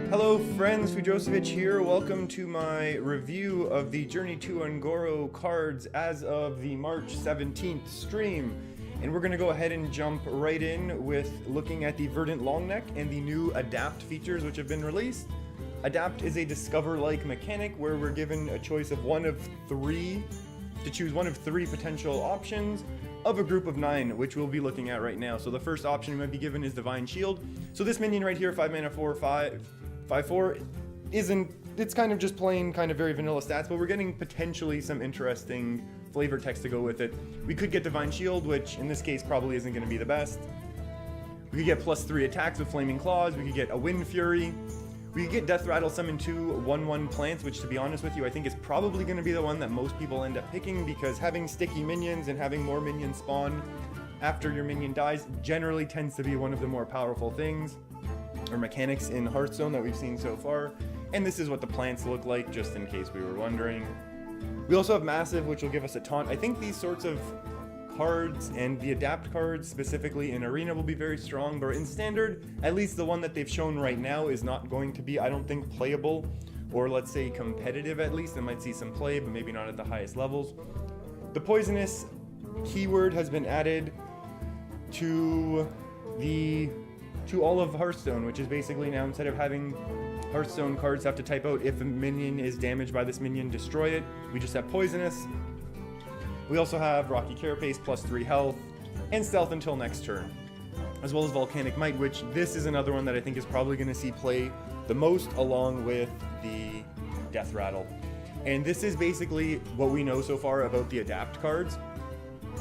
Hello friends, Fujosevich here. Welcome to my review of the Journey to Ungoro cards as of the March 17th stream. And we're going to go ahead and jump right in with looking at the Verdant Longneck and the new Adapt features which have been released. Adapt is a Discover-like mechanic where we're given a choice of to choose one of three potential options of a group of 9, which we'll be looking at right now. So the first option we might be given is Divine Shield. So this minion right here, 5 mana 4/5/4, it's kind of just plain, kind of very vanilla stats, but we're getting potentially some interesting flavor text to go with it. We could get Divine Shield, which in this case probably isn't going to be the best. We could get +3 attacks with Flaming Claws. We could get a Wind Fury. We could get Death Rattle, summon 2 1/1 plants, which to be honest with you, I think is probably going to be the one that most people end up picking, because having sticky minions and having more minions spawn after your minion dies generally tends to be one of the more powerful things or mechanics in Hearthstone that we've seen so far. And this is what the plants look like, just in case we were wondering. We also have Massive, which will give us a taunt. I think these sorts of cards and the Adapt cards specifically in Arena will be very strong, but in Standard, at least the one that they've shown right now is not going to be, I don't think, playable, or let's say competitive at least. It might see some play, but maybe not at the highest levels. The Poisonous keyword has been added to all of Hearthstone, which is basically now, instead of having Hearthstone cards have to type out if a minion is damaged by this minion, destroy it, we just have Poisonous. We also have Rocky Carapace, +3 health, and Stealth until next turn, as well as Volcanic Might, which this is another one that I think is probably going to see play the most, along with the Death Rattle. And this is basically what we know so far about the Adapt cards,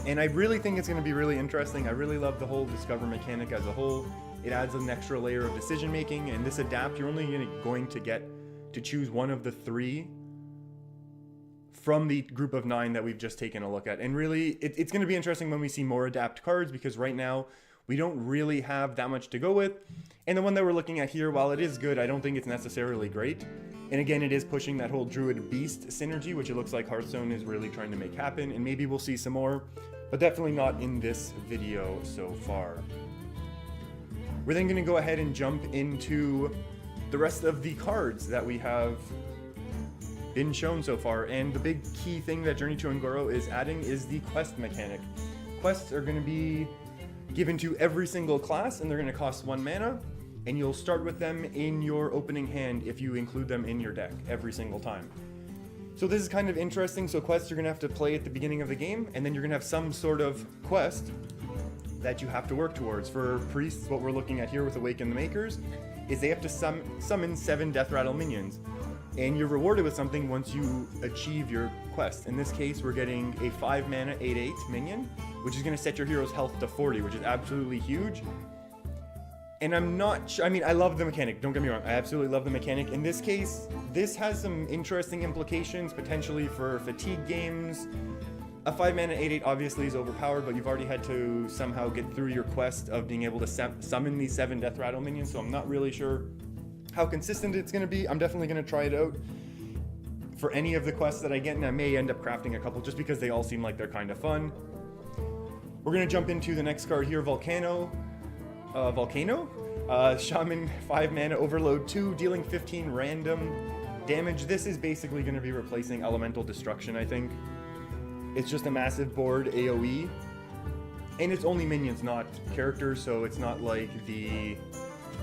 and I really think it's going to be really interesting. I really love the whole Discover mechanic as a whole. It adds an extra layer of decision making, and this Adapt, you're only going to get to choose one of the 3 from the group of 9 that we've just taken a look at. And really, it's going to be interesting when we see more Adapt cards, because right now we don't really have that much to go with. And the one that we're looking at here, while it is good, I don't think it's necessarily great. And again, it is pushing that whole Druid Beast synergy, which it looks like Hearthstone is really trying to make happen, and maybe we'll see some more, but definitely not in this video so far. We're then going to go ahead and jump into the rest of the cards that we have been shown so far, and the big key thing that Journey to Ungoro is adding is the quest mechanic. Quests are going to be given to every single class, and they're going to cost 1 mana, and you'll start with them in your opening hand if you include them in your deck every single time. So this is kind of interesting. So quests you're going to have to play at the beginning of the game, and then you're going to have some sort of quest that you have to work towards. For priests, what we're looking at here with Awaken the Makers is they have to summon 7 Death Rattle minions, and you're rewarded with something once you achieve your quest. In this case, we're getting a 5 mana 8/8 minion, which is going to set your hero's health to 40, which is absolutely huge. And I'm not sure, I mean, I love the mechanic, don't get me wrong, I absolutely love the mechanic. In this case, this has some interesting implications potentially for fatigue games. A 5 mana 8/8 obviously is overpowered, but you've already had to somehow get through your quest of being able to summon these 7 Death Rattle minions, so I'm not really sure how consistent it's going to be. I'm definitely going to try it out for any of the quests that I get, and I may end up crafting a couple just because they all seem like they're kind of fun. We're going to jump into the next card here, Volcano. Shaman, 5 mana, Overload 2, dealing 15 random damage. This is basically going to be replacing Elemental Destruction, I think. It's just a massive board AoE, and it's only minions, not characters, so it's not like the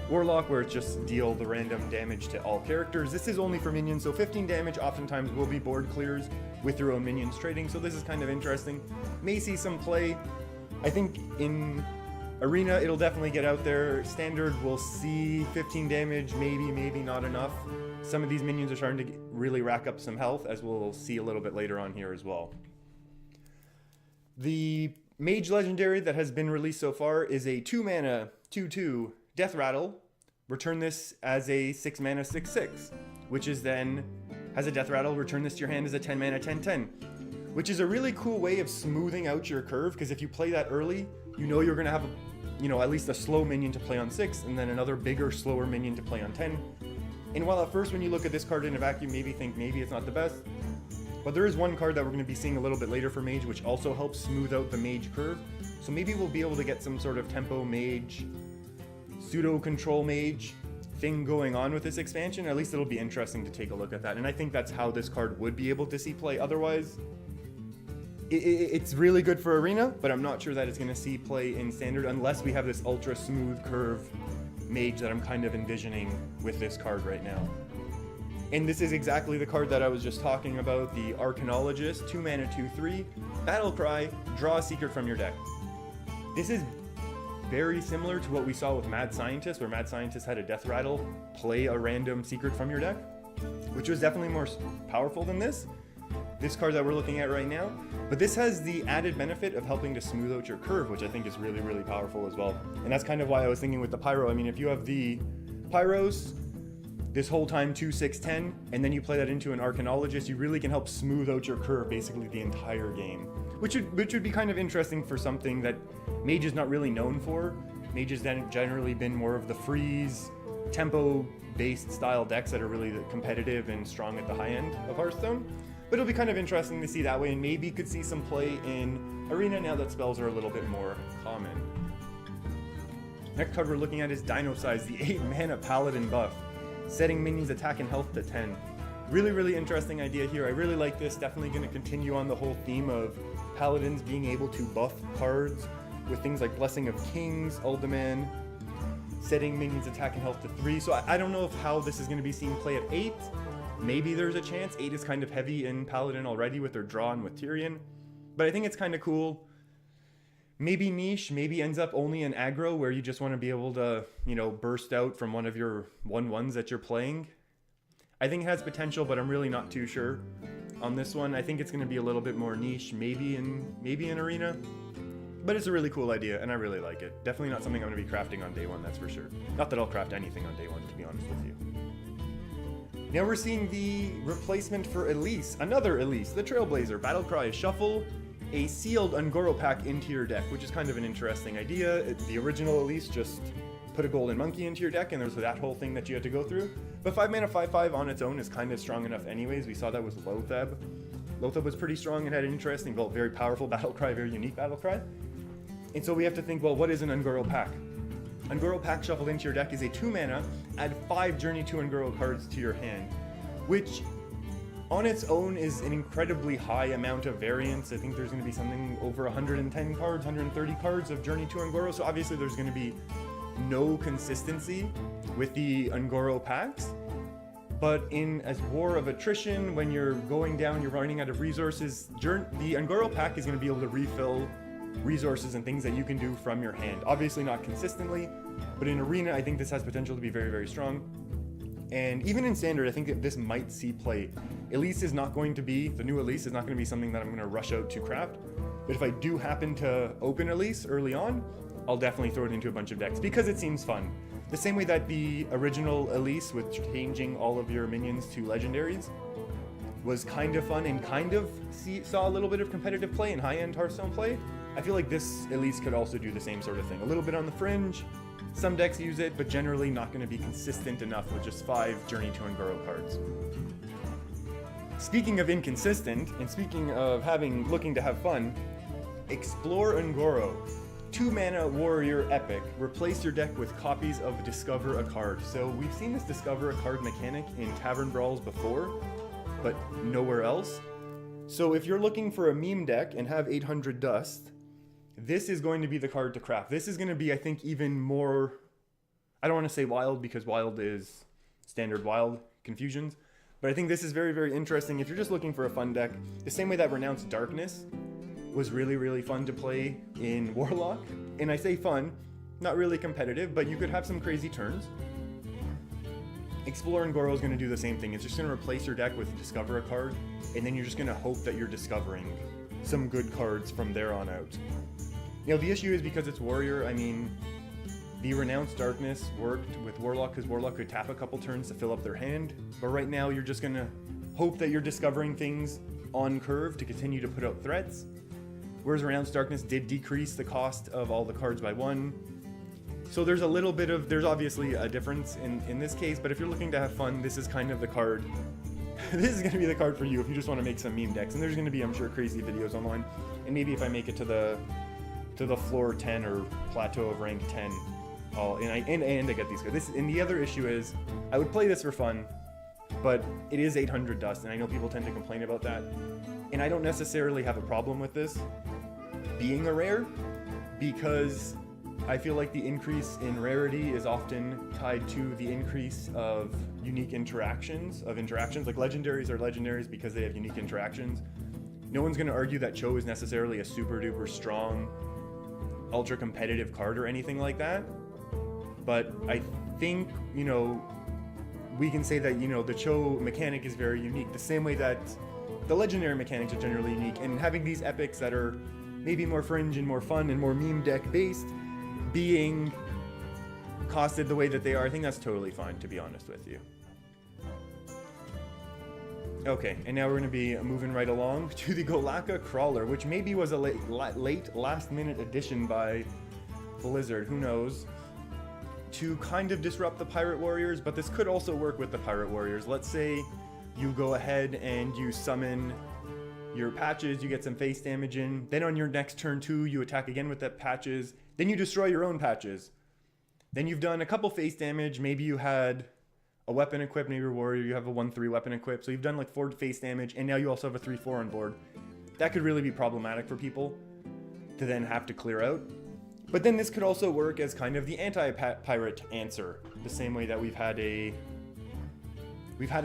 Warlock where it's just deal the random damage to all characters. This is only for minions, so 15 damage oftentimes will be board clears with your own minions trading, so this is kind of interesting. May see some play. I think in Arena it'll definitely get out there. Standard we'll see 15 damage, maybe not enough. Some of these minions are starting to really rack up some health, as we'll see a little bit later on here as well. The Mage Legendary that has been released so far is a 2 mana 2/2 Death Rattle. Return this as a 6 mana 6/6, which is then has a Death Rattle. Return this to your hand as a 10 mana 10/10, which is a really cool way of smoothing out your curve, because if you play that early, you know you're going to have at least a slow minion to play on 6, and then another bigger, slower minion to play on 10. And while at first when you look at this card in a vacuum, maybe it's not the best, but there is one card that we're going to be seeing a little bit later for Mage, which also helps smooth out the Mage curve. So maybe we'll be able to get some sort of tempo Mage, pseudo control Mage thing going on with this expansion. At least it'll be interesting to take a look at that. And I think that's how this card would be able to see play. Otherwise, it's really good for Arena, but I'm not sure that it's going to see play in Standard unless we have this ultra smooth curve mage that I'm kind of envisioning with this card right now. And this is exactly the card that I was just talking about, the Arcanologist, 2 mana, 2/3, Battle Cry, draw a secret from your deck. This is very similar to what we saw with Mad Scientist, where Mad Scientist had a Death Rattle play a random secret from your deck, which was definitely more powerful than this card that we're looking at right now. But this has the added benefit of helping to smooth out your curve, which I think is really, really powerful as well. And that's kind of why I was thinking with the Pyro. I mean, if you have the Pyros this whole time 2, 6, 10, and then you play that into an Arcanologist, you really can help smooth out your curve basically the entire game, which would be kind of interesting for something that Mage is not really known for. Mage has then generally been more of the freeze, tempo-based style decks that are really competitive and strong at the high end of Hearthstone. But it'll be kind of interesting to see that way, and maybe could see some play in Arena now that spells are a little bit more common. Next card we're looking at is Dino Size, the 8 mana Paladin buff, setting minions attack and health to 10. Really, really interesting idea here. I really like this. Definitely going to continue on the whole theme of Paladins being able to buff cards with things like Blessing of Kings, Uldaman, setting minions attack and health to 3. So I don't know how this is going to be seen play at 8. Maybe there's a chance. 8 is kind of heavy in Paladin already with their draw and with Tyrion. But I think it's kind of cool. Maybe niche, maybe ends up only in aggro where you just want to be able to, you know, burst out from one of your 1/1s that you're playing. I think it has potential, but I'm really not too sure on this one. I think it's going to be a little bit more niche, maybe in Arena. But it's a really cool idea, and I really like it. Definitely not something I'm going to be crafting on day 1, that's for sure. Not that I'll craft anything on day 1, to be honest with you. Now we're seeing the replacement for Elise, another Elise, the Trailblazer. Battlecry, shuffle a sealed Ungoro pack into your deck, which is kind of an interesting idea. The original Elise just put a golden monkey into your deck, and there's that whole thing that you had to go through. But 5 mana 5/5 on its own is kind of strong enough anyways. We saw that with Lotheb. Lotheb was pretty strong and had an interesting, built, very powerful Battlecry, very unique Battlecry. And so we have to think, well, what is an Ungoro pack? Ungoro pack shuffled into your deck is a 2 mana, add 5 Journey to Ungoro cards to your hand, which on its own is an incredibly high amount of variance. I think there's going to be something over 110 cards, 130 cards of Journey to Ungoro, so obviously there's going to be no consistency with the Ungoro packs. But as War of Attrition, when you're going down, you're running out of resources, the Ungoro pack is going to be able to refill resources and things that you can do from your hand. Obviously not consistently, but in Arena, I think this has potential to be very, very strong. And even in Standard, I think that this might see play. Elise is not going to be, the new Elise is not going to be something that I'm going to rush out to craft. But if I do happen to open Elise early on, I'll definitely throw it into a bunch of decks because it seems fun. The same way that the original Elise with changing all of your minions to legendaries was kind of fun and kind of saw a little bit of competitive play and high-end Hearthstone play, I feel like this Elise could also do the same sort of thing. A little bit on the fringe, some decks use it, but generally not going to be consistent enough with just 5 Journey to Ungoro cards. Speaking of inconsistent, and speaking of looking to have fun, Explore Ungoro. 2 mana warrior epic. Replace your deck with copies of Discover a Card. So we've seen this Discover a Card mechanic in Tavern Brawls before, but nowhere else. So if you're looking for a meme deck and have 800 dust, this is going to be the card to craft. This is going to be, I think, even more, I don't want to say wild because wild is standard wild confusions, but I think this is very, very interesting if you're just looking for a fun deck. The same way that Renounced Darkness was really, really fun to play in Warlock. And I say fun, not really competitive, but you could have some crazy turns. Explore Ungoro is going to do the same thing. It's just going to replace your deck with Discover a Card, and then you're just going to hope that you're discovering some good cards from there on out. You know, the issue is because it's Warrior, I mean, the Renounced Darkness worked with Warlock because Warlock could tap a couple turns to fill up their hand, but right now you're just going to hope that you're discovering things on curve to continue to put out threats, whereas Renounced Darkness did decrease the cost of all the cards by 1. So there's a little bit of, there's obviously a difference in this case, but if you're looking to have fun, this is kind of the card. This is going to be the card for you if you just want to make some meme decks, and there's going to be, I'm sure, crazy videos online, and maybe if I make it to the floor 10 or plateau of rank 10, and I get these cards. And the other issue is, I would play this for fun, but it is 800 dust, and I know people tend to complain about that. And I don't necessarily have a problem with this being a rare, because I feel like the increase in rarity is often tied to the increase of unique interactions. Like legendaries are legendaries because they have unique interactions. No one's going to argue that Cho is necessarily a super duper strong, ultra competitive card or anything like that. But I think, we can say that, the Cho mechanic is very unique, the same way that the legendary mechanics are generally unique. And having these epics that are maybe more fringe and more fun and more meme deck based being costed the way that they are, I think that's totally fine, to be honest with you. Okay, and now we're going to be moving right along to the Golaka Crawler, which maybe was a late last-minute addition by Blizzard, who knows, to kind of disrupt the Pirate Warriors, but this could also work with the Pirate Warriors. Let's say you go ahead and you summon your patches, you get some face damage in, then on your next turn 2, you attack again with that patches, then you destroy your own patches. Then you've done a couple face damage, maybe you had a weapon equipped, maybe your warrior, you have a 1-3 weapon equipped, so you've done like 4 face damage, and now you also have a 3-4 on board. That could really be problematic for people to then have to clear out. But then this could also work as kind of the anti-pirate answer, the same way that we've had a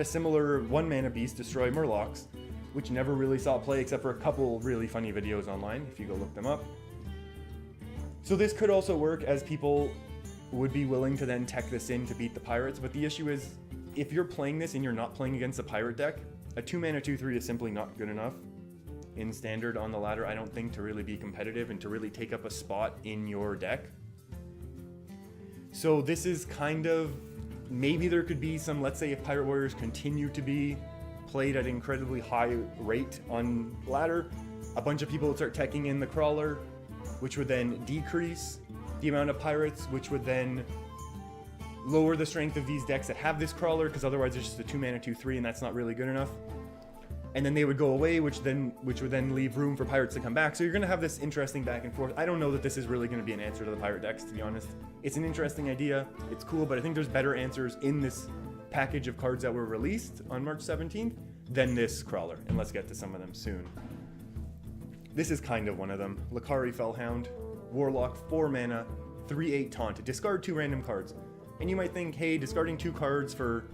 similar 1-mana beast destroy Murlocs, which never really saw play except for a couple really funny videos online, if you go look them up. So this could also work as people would be willing to then tech this in to beat the pirates, but the issue is, if you're playing this and you're not playing against a pirate deck, a 2-mana 2-3 is simply not good enough in standard on the ladder, I don't think, to really be competitive and to really take up a spot in your deck. So this is kind of, maybe there could be some, let's say if Pirate Warriors continue to be played at an incredibly high rate on ladder, a bunch of people would start teching in the Crawler, which would then decrease the amount of pirates, which would then lower the strength of these decks that have this Crawler, because otherwise it's just a 2-mana 2-3 and that's not really good enough. And then they would go away, which would then leave room for pirates to come back. So you're going to have this interesting back and forth. I don't know that this is really going to be an answer to the pirate decks, to be honest. It's an interesting idea, it's cool, but I think there's better answers in this package of cards that were released on March 17th than this Crawler, and let's get to some of them soon. This is kind of one of them. Lakari Fellhound, Warlock, 4 mana, 3/8 taunt. Discard 2 random cards. And you might think, hey, discarding 2 cards for,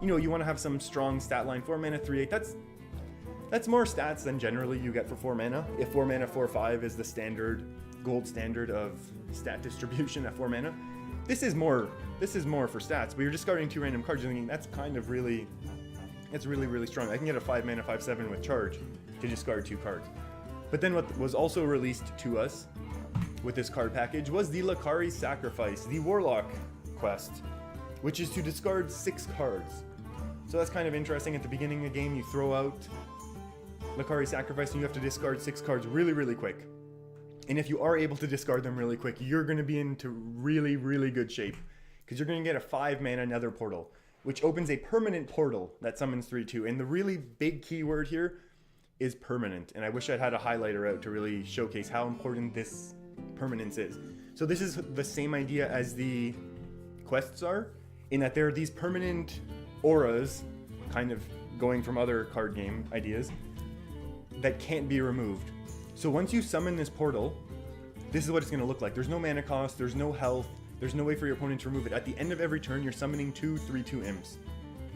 you want to have some strong stat line. 4 mana, 3/8, that's more stats than generally you get for 4 mana. If 4 mana, 4/5 is the standard, gold standard of stat distribution at 4 mana, this is more for stats, but you're discarding 2 random cards. You're thinking, that's really strong. I can get a 5 mana, 5/7 with charge to discard 2 cards. But then what was also released to us with this card package was the Lakari Sacrifice, the Warlock quest, which is to discard 6 cards. So that's kind of interesting. At the beginning of the game, you throw out Lakari Sacrifice and you have to discard 6 cards really, really quick. And if you are able to discard them really quick, you're going to be into really, really good shape, because you're going to get a 5 mana Nether Portal, which opens a permanent portal that summons 3/2. And the really big keyword here is permanent, and I wish I'd had a highlighter out to really showcase how important this permanence is. So this is the same idea as the quests are, in that there are these permanent auras, kind of going from other card game ideas, that can't be removed. So once you summon this portal, this is what it's going to look like. There's no mana cost, there's no health, there's no way for your opponent to remove it. At the end of every turn, you're summoning 2 3/2 imps,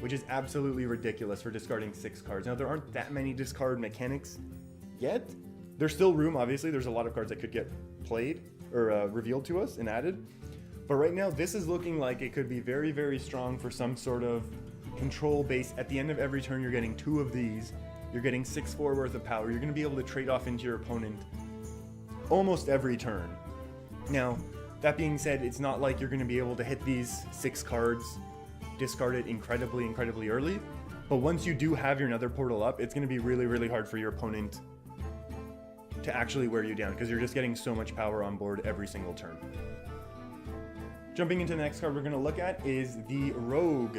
which is absolutely ridiculous for discarding 6 cards. Now, there aren't that many discard mechanics yet. There's still room, obviously. There's a lot of cards that could get played or revealed to us and added. But right now, this is looking like it could be very, very strong for some sort of control base. At the end of every turn, you're getting 2 of these. You're getting 6/4 worth of power. You're going to be able to trade off into your opponent almost every turn. Now, that being said, it's not like you're going to be able to hit these 6 cards, discard it incredibly, incredibly early. But once you do have your Nether Portal up, it's going to be really, really hard for your opponent to actually wear you down, because you're just getting so much power on board every single turn. Jumping into the next card we're going to look at is the Rogue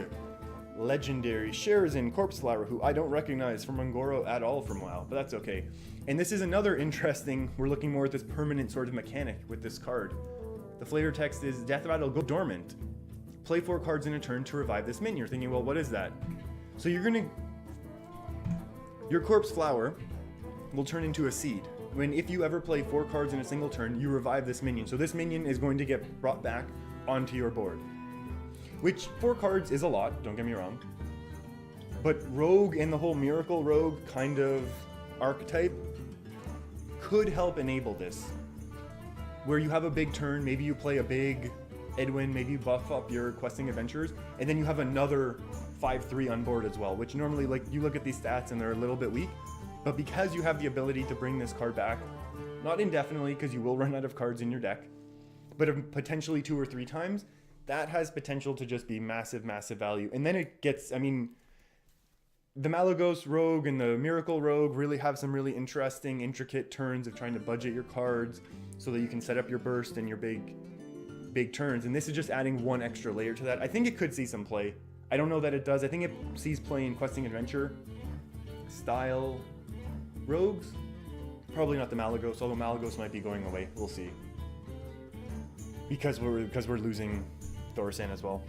Legendary Sherazin Corpseflower, who I don't recognize from Ungoro at all from WoW, but that's okay. And this is another interesting, we're looking more at this permanent sort of mechanic with this card. The flavor text is Death Rattle, go dormant. Play 4 cards in a turn to revive this minion. You're thinking, well, what is that? So your corpse flower will turn into a seed. If you ever play 4 cards in a single turn, you revive this minion. So this minion is going to get brought back onto your board. Which 4 cards is a lot, don't get me wrong. But Rogue and the whole Miracle Rogue kind of archetype could help enable this. Where you have a big turn, maybe you play a big Edwin, maybe you buff up your questing adventures, and then you have another 5/3 on board as well, which normally, like, you look at these stats and they're a little bit weak, but because you have the ability to bring this card back, not indefinitely, because you will run out of cards in your deck, but potentially 2 or 3 times, that has potential to just be massive, massive value. And then it gets, I mean, the Malagos Rogue and the Miracle Rogue really have some really interesting, intricate turns of trying to budget your cards so that you can set up your burst and your big turns. And this is just adding one extra layer to that. I think it could see some play. I don't know that it does. I think it sees play in questing adventure style rogues. Probably not the Malagos, although Malagos might be going away. We'll see. Because we're losing Thorsan as well.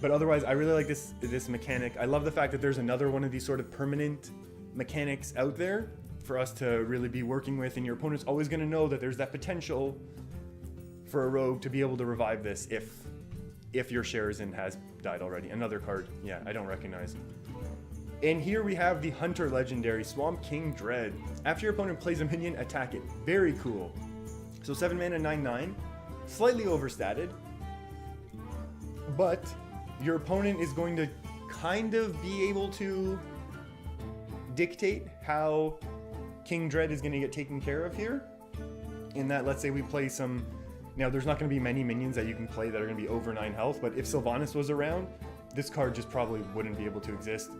But otherwise, I really like this mechanic. I love the fact that there's another one of these sort of permanent mechanics out there for us to really be working with, and your opponent's always going to know that there's that potential for a rogue to be able to revive this if your Sherazin has died already. Another card, yeah, I don't recognize. And here we have the Hunter legendary, Swamp King Dread. After your opponent plays a minion, attack it. Very cool. So 7 mana, 9/9, slightly overstated, but your opponent is going to kind of be able to dictate how King Dread is going to get taken care of here. In that, let's say we play some... Now, there's not going to be many minions that you can play that are going to be over 9 health, but if Sylvanas was around, this card just probably wouldn't be able to exist.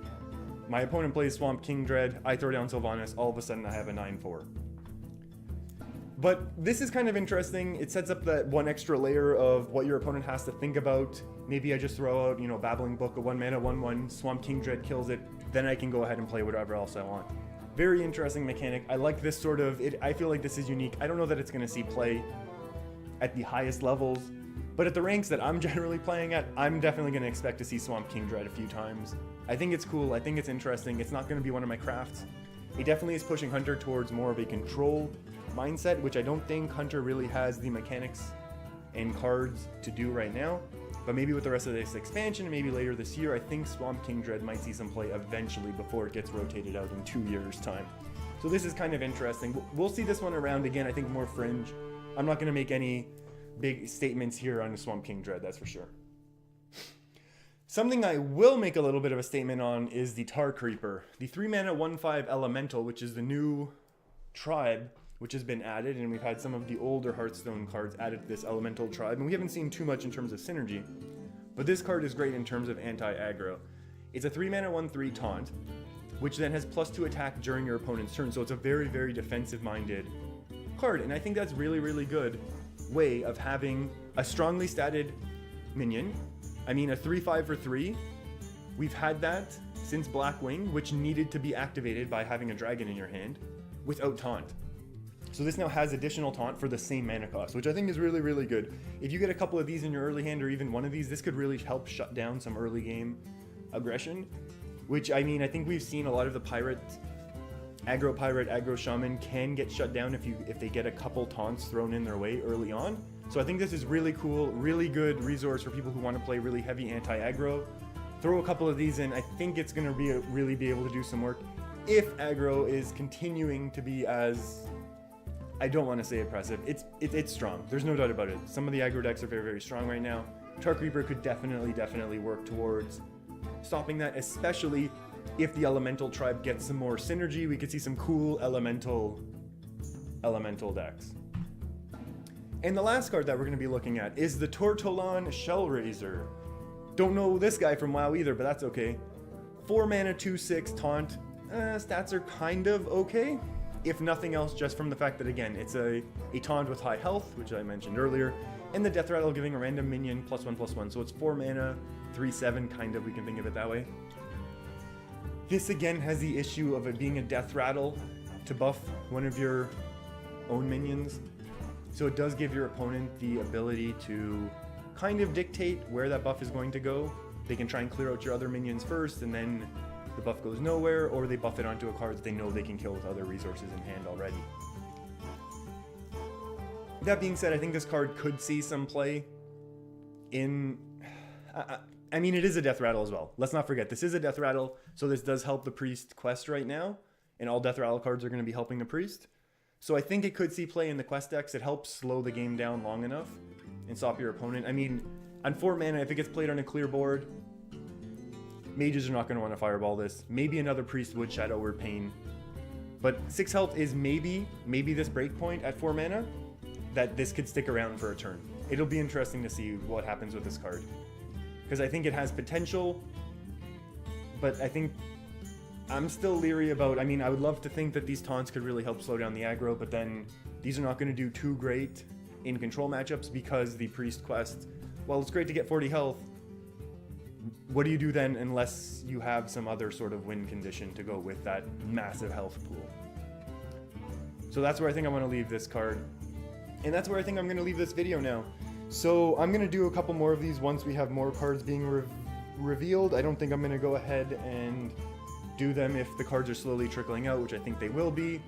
My opponent plays Swamp King Dread, I throw down Sylvanas, all of a sudden I have a 9/4. But this is kind of interesting. It sets up that one extra layer of what your opponent has to think about. Maybe I just throw out, Babbling Book, a 1 mana, 1/1, Swamp King Dread kills it, then I can go ahead and play whatever else I want. Very interesting mechanic. I like this sort of, I feel like this is unique. I don't know that it's going to see play at the highest levels, but at the ranks that I'm generally playing at, I'm definitely going to expect to see Swamp King Dread a few times. I think it's cool. I think it's interesting. It's not going to be one of my crafts. It definitely is pushing Hunter towards more of a control mindset, which I don't think Hunter really has the mechanics and cards to do right now. But maybe with the rest of this expansion, and maybe later this year, I think Swamp King Dread might see some play eventually before it gets rotated out in 2 years' time. So this is kind of interesting. We'll see this one around again, I think more fringe. I'm not going to make any big statements here on Swamp King Dread, that's for sure. Something I will make a little bit of a statement on is the Tar Creeper. The 3 mana 1/5 elemental, which is the new tribe which has been added, and we've had some of the older Hearthstone cards added to this elemental tribe, and we haven't seen too much in terms of synergy, but this card is great in terms of anti-aggro. It's a 3 mana 1/3 taunt, which then has +2 attack during your opponent's turn, so it's a very, very defensive-minded card, and I think that's really, really good way of having a strongly statted minion. I mean, a 3/5 for 3, we've had that since Blackwing, which needed to be activated by having a dragon in your hand without taunt. So this now has additional taunt for the same mana cost, which I think is really, really good. If you get a couple of these in your early hand, or even one of these, this could really help shut down some early game aggression, which, I mean, I think we've seen a lot of the aggro shaman can get shut down if they get a couple taunts thrown in their way early on. So I think this is really cool, really good resource for people who want to play really heavy anti-aggro. Throw a couple of these in, I think it's going to really be able to do some work if aggro is continuing to be as... I don't want to say oppressive. It's strong. There's no doubt about it. Some of the aggro decks are very, very strong right now. Tar Creeper could definitely work towards stopping that, especially if the Elemental tribe gets some more synergy. We could see some cool Elemental decks. And the last card that we're going to be looking at is the Tortolon Shellraiser. Don't know this guy from WoW either, but that's okay. 4 mana, 2/6 taunt. Stats are kind of okay. If nothing else, just from the fact that, again, it's a taunt with high health, which I mentioned earlier, and the Death Rattle giving a random minion +1/+1, so it's 4 mana, 3/7, kind of, we can think of it that way. This, again, has the issue of it being a Death Rattle to buff one of your own minions. So it does give your opponent the ability to kind of dictate where that buff is going to go. They can try and clear out your other minions first, and then the buff goes nowhere, or they buff it onto a card that they know they can kill with other resources in hand already. That being said, I think this card could see some play in... I mean, it is a death rattle as well. Let's not forget, this is a death rattle, so this does help the priest quest right now, and all death rattle cards are going to be helping the priest. So I think it could see play in the quest decks. It helps slow the game down long enough and stop your opponent. I mean, on 4 mana, if it gets played on a clear board, mages are not going to want to fireball this. Maybe another priest would Shadow or Pain. But 6 health is maybe this breakpoint at 4 mana, that this could stick around for a turn. It'll be interesting to see what happens with this card. Because I think it has potential, but I think I'm still leery about... I mean, I would love to think that these taunts could really help slow down the aggro, but then these are not going to do too great in control matchups because the priest quest, while it's great to get 40 health, what do you do then unless you have some other sort of win condition to go with that massive health pool? So that's where I think I want to leave this card. And that's where I think I'm going to leave this video now. So I'm going to do a couple more of these once we have more cards being revealed. I don't think I'm going to go ahead and do them if the cards are slowly trickling out, which I think they will be.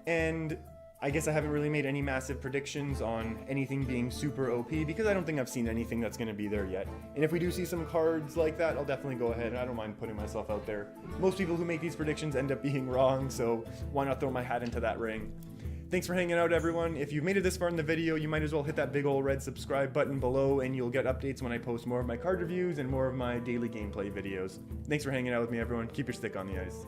And I guess I haven't really made any massive predictions on anything being super OP because I don't think I've seen anything that's going to be there yet. And if we do see some cards like that, I'll definitely go ahead. I don't mind putting myself out there. Most people who make these predictions end up being wrong, so why not throw my hat into that ring? Thanks for hanging out, everyone. If you've made it this far in the video, you might as well hit that big old red subscribe button below and you'll get updates when I post more of my card reviews and more of my daily gameplay videos. Thanks for hanging out with me, everyone. Keep your stick on the ice.